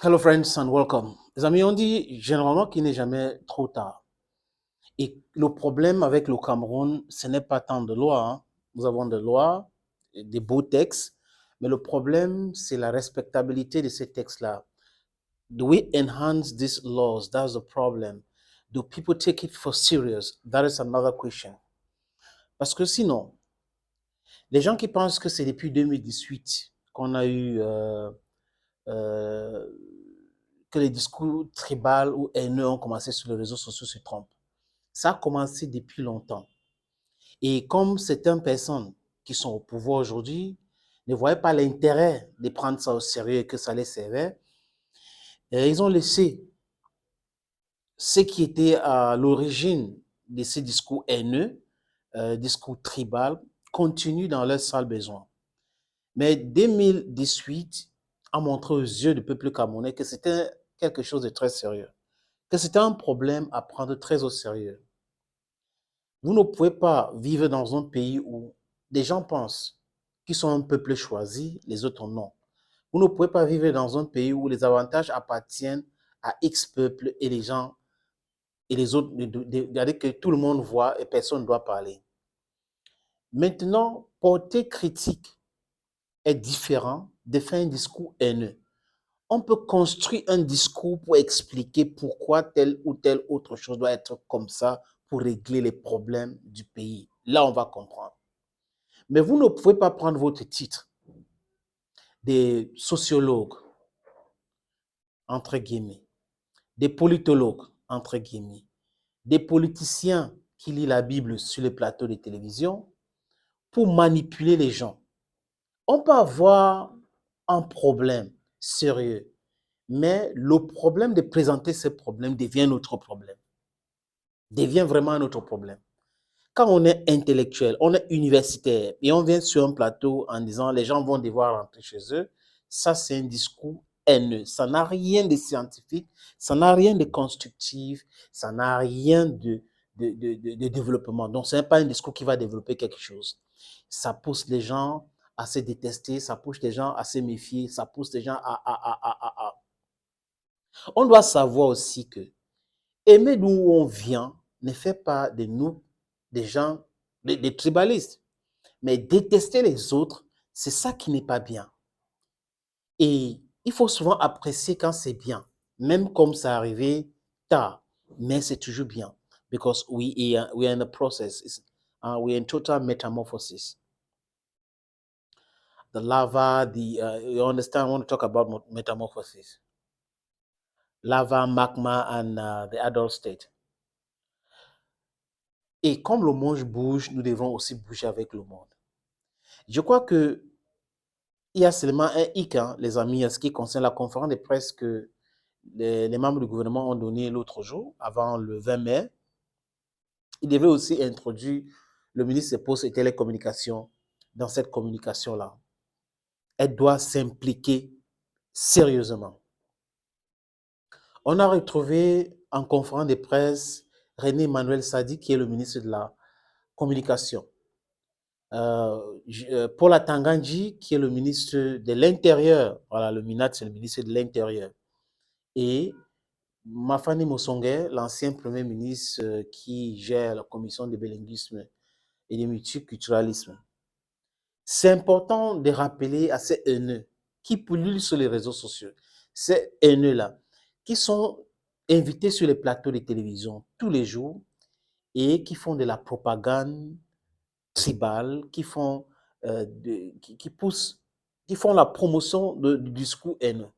Hello friends and welcome. Les amis, on dit généralement qu'il n'est jamais trop tard. Et le problème avec le Cameroun, ce n'est pas tant de lois, hein. Nous avons des lois, des beaux textes, mais le problème, c'est la respectabilité de ces textes-là. Do we enhance these laws? That's the problem. Do people take it for serious? That is another question. Parce que sinon, les gens qui pensent que c'est depuis 2018 qu'on a eu euh, que les discours tribaux ou haineux ont commencé sur les réseaux sociaux se trompent. Ça a commencé depuis longtemps. Et comme certaines personnes qui sont au pouvoir aujourd'hui ne voyaient pas l'intérêt de prendre ça au sérieux et que ça les servait, ils ont laissé ce qui était à l'origine de ces discours haineux, discours tribaux, continuer dans leur sale besoin. Mais 2018 a montré aux yeux du peuple camerounais que c'était quelque chose de très sérieux, que c'était un problème à prendre très au sérieux. Vous ne pouvez pas vivre dans un pays où des gens pensent qu'ils sont un peuple choisi, les autres non. Vous ne pouvez pas vivre dans un pays où les avantages appartiennent à X peuple et les gens et les autres, regardez que tout le monde voit et personne ne doit parler. Maintenant, porter critique est différent de faire un discours haineux. On peut construire un discours pour expliquer pourquoi telle ou telle autre chose doit être comme ça pour régler les problèmes du pays. Là, on va comprendre. Mais vous ne pouvez pas prendre votre titre des sociologues, entre guillemets, des politologues, entre guillemets, des politiciens qui lisent la Bible sur les plateaux de télévision pour manipuler les gens. On peut avoir un problème sérieux, mais le problème de présenter ce problème devient notre problème, devient vraiment un autre problème. Quand on est intellectuel, on est universitaire et on vient sur un plateau en disant les gens vont devoir rentrer chez eux, ça c'est un discours haineux. Ça n'a rien de scientifique, ça n'a rien de constructif, ça n'a rien de développement. Donc ce n'est pas un discours qui va développer quelque chose. Ça pousse les gens à se détester, ça pousse les gens à se méfier, ça pousse les gens à. On doit savoir aussi que aimer d'où on vient ne fait pas de nous des gens, des tribalistes. Mais détester les autres, c'est ça qui n'est pas bien. Et il faut souvent apprécier quand c'est bien, même comme ça arrivé tard, mais c'est toujours bien. Because we are in the process, we are in total metamorphosis. The lava, you understand, I want to talk about metamorphosis. Lava, magma, and the adult state. Et comme le monde bouge, nous devons aussi bouger avec le monde. Je crois que il y a seulement un hic, hein, les amis, en ce qui concerne la conférence de presse que les membres du gouvernement ont donné l'autre jour, avant le 20 mai. Ils devaient aussi introduire le ministre des Postes et Télécommunications dans cette communication-là. Elle doit s'impliquer sérieusement. On a retrouvé en conférence de presse René Emmanuel Sadi, qui est le ministre de la Communication. Paul Atangandji, qui est le ministre de l'Intérieur. Voilà, le MINAT, c'est le ministre de l'Intérieur. Et Mafani Moussongué, l'ancien Premier ministre qui gère la commission de bilinguisme et de multiculturalisme. C'est important de rappeler à ces haineux qui pullulent sur les réseaux sociaux, ces haineux-là, qui sont invités sur les plateaux de télévision tous les jours et qui font de la propagande tribale, qui font la promotion du discours haineux.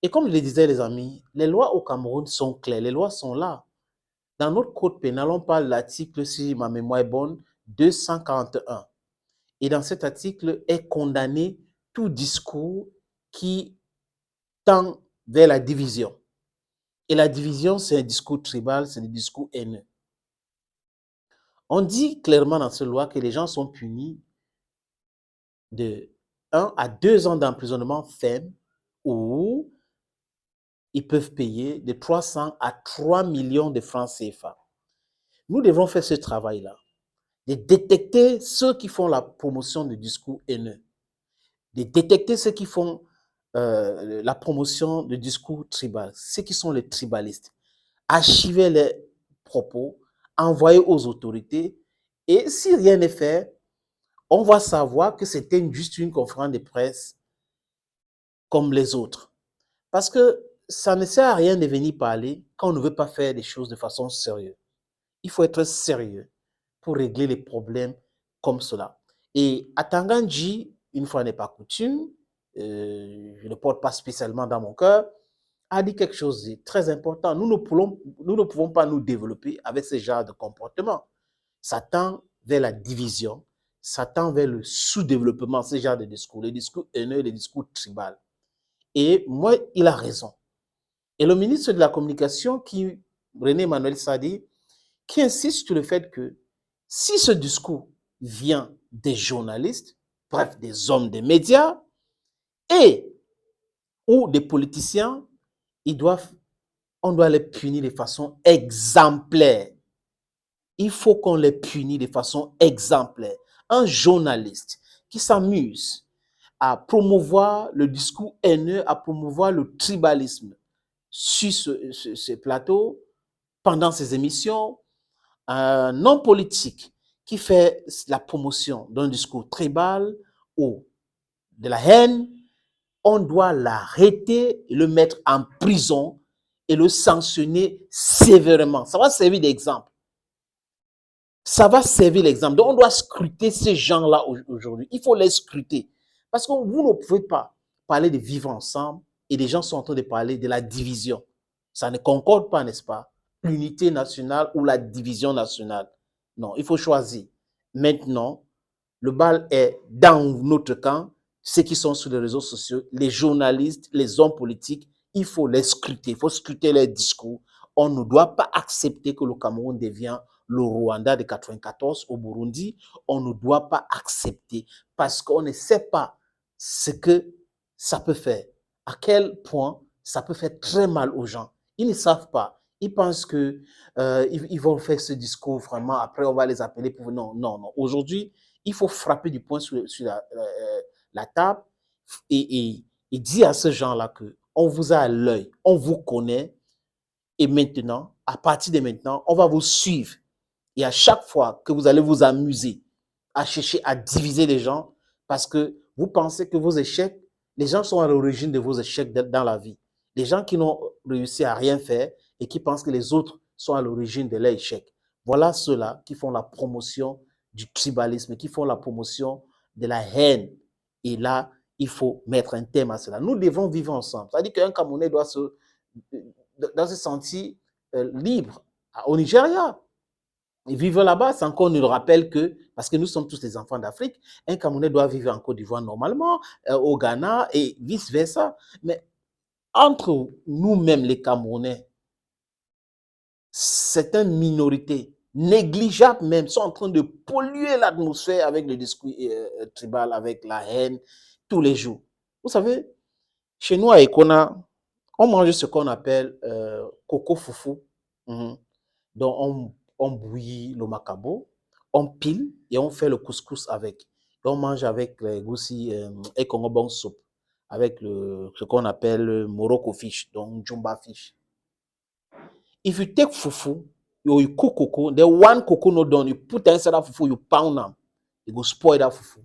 Et comme je le disais, les amis, les lois au Cameroun sont claires, les lois sont là. Dans notre code pénal, on parle de l'article, si ma mémoire est bonne, 241. Et dans cet article est condamné tout discours qui tend vers la division. Et la division, c'est un discours tribal, c'est un discours haineux. On dit clairement dans cette loi que les gens sont punis de 1 à 2 ans d'emprisonnement ferme ou ils peuvent payer de 300 à 3 millions de francs CFA. Nous devons faire ce travail-là, de détecter ceux qui font la promotion du discours haineux, de détecter ceux qui font la promotion de discours tribal. Ceux qui sont les tribalistes, archiver les propos, envoyer aux autorités, et si rien n'est fait, on va savoir que c'était juste une conférence de presse comme les autres. Parce que ça ne sert à rien de venir parler quand on ne veut pas faire les choses de façon sérieuse. Il faut être sérieux pour régler les problèmes comme cela. Et à Tangandji, une fois n'est pas coutume, je ne le porte pas spécialement dans mon cœur, a dit quelque chose de très important. Nous ne pouvons pas nous développer avec ce genre de comportement. Ça tend vers la division, ça tend vers le sous-développement, ce genre de discours, les discours haineux, les discours tribaux. Et moi, il a raison. Et le ministre de la Communication, René Emmanuel Sadi, qui insiste sur le fait que si ce discours vient des journalistes, bref, des hommes des médias, et ou des politiciens, on doit les punir de façon exemplaire. Il faut qu'on les punisse de façon exemplaire. Un journaliste qui s'amuse à promouvoir le discours haineux, à promouvoir le tribalisme sur ce plateau, pendant ses émissions, un homme politique qui fait la promotion d'un discours tribal ou de la haine, on doit l'arrêter, le mettre en prison et le sanctionner sévèrement. Ça va servir d'exemple. Ça va servir l'exemple. Donc, on doit scruter ces gens-là aujourd'hui. Il faut les scruter. Parce que vous ne pouvez pas parler de vivre ensemble et les gens sont en train de parler de la division. Ça ne concorde pas, n'est-ce pas? L'unité nationale ou la division nationale. Non, il faut choisir. Maintenant, le bal est dans notre camp. Ceux qui sont sur les réseaux sociaux, les journalistes, les hommes politiques, il faut les scruter. Il faut scruter leurs discours. On ne doit pas accepter que le Cameroun devienne le Rwanda de 94 au Burundi. On ne doit pas accepter parce qu'on ne sait pas ce que ça peut faire. À quel point ça peut faire très mal aux gens. Ils ne savent pas. Ils pensent que ils vont faire ce discours vraiment. Après, on va les appeler pour... Non, non, non. Aujourd'hui, il faut frapper du poing sur la table et dire à ces gens-là que on vous a à l'œil, on vous connaît et maintenant, à partir de maintenant, on va vous suivre. Et à chaque fois que vous allez vous amuser à chercher à diviser les gens parce que vous pensez que vos échecs, les gens sont à l'origine de vos échecs dans la vie. Les gens qui n'ont réussi à rien faire et qui pensent que les autres sont à l'origine de leurs échecs. Voilà ceux-là qui font la promotion du tribalisme, qui font la promotion de la haine. Et là, il faut mettre un terme à cela. Nous devons vivre ensemble. C'est-à-dire qu'un Camerounais doit se sentir libre au Nigeria. Et vivre là-bas, sans qu'on ne le rappelle que, parce que nous sommes tous des enfants d'Afrique, un Camerounais doit vivre en Côte d'Ivoire normalement, au Ghana et vice-versa. Mais entre nous-mêmes, les Camerounais, certaines minorités négligeables même sont en train de polluer l'atmosphère avec le discours tribal, avec la haine, tous les jours. Vous savez, chez nous à Ekona, on mange ce qu'on appelle coco foufou. Donc, on bouillit le macabo, on pile et on fait le couscous avec. Et on mange avec les goussi et kongobon soup, avec ce qu'on appelle morocco fish, donc jumba fish. If you take fufu, you cook cocoa, the one coconut done, you put inside that fufu, you pound them, it go spoil that fufu.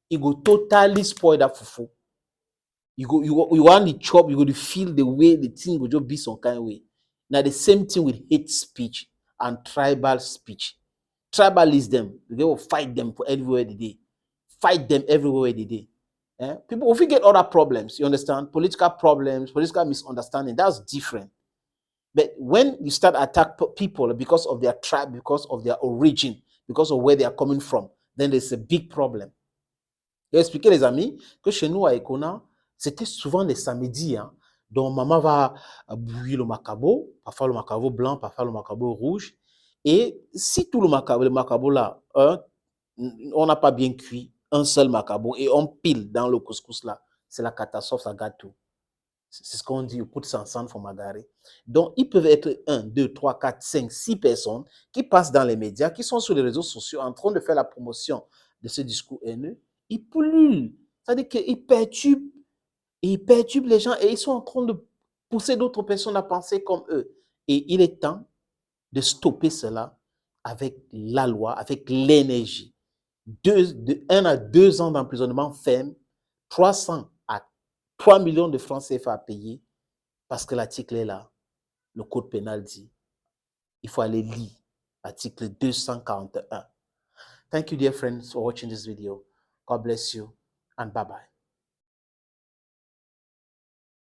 It go totally spoil that fufu. You want the chop, you go to feel the way the thing will just be some kind of way. Now the same thing with hate speech and tribal speech. Tribalism, they will fight them for everywhere they day. Fight them everywhere they day. People will get other problems, you understand? Political problems, political misunderstanding, that's different. But when you start attack people because of their tribe, because of their origin, because of where they are coming from, then there's a big problem. J'ai expliqué, les amis, que chez nous à Ekona, c'était souvent les samedis, hein, dont maman va bouillir le macabo, parfois le macabo blanc, parfois le macabo rouge. Et si tout le macabo là, on n'a pas bien cuit, un seul macabo, et on pile dans le couscous là, c'est la catastrophe, ça gâte tout. C'est ce qu'on dit, you put ça ensemble for magaré. Donc, ils peuvent être 1, 2, 3, 4, 5, 6 personnes qui passent dans les médias, qui sont sur les réseaux sociaux en train de faire la promotion de ce discours haineux. Ils polluent, c'est-à-dire qu'ils perturbent Et ils perturbent les gens et ils sont en train de pousser d'autres personnes à penser comme eux. Et il est temps de stopper cela avec la loi, avec l'énergie. De 1 à 2 ans d'emprisonnement ferme, 300 à 3 millions de francs CFA à payer parce que l'article est là. Le code pénal dit, il faut aller lire l'article 241. Thank you, dear friends, for watching this video. God bless you and bye-bye.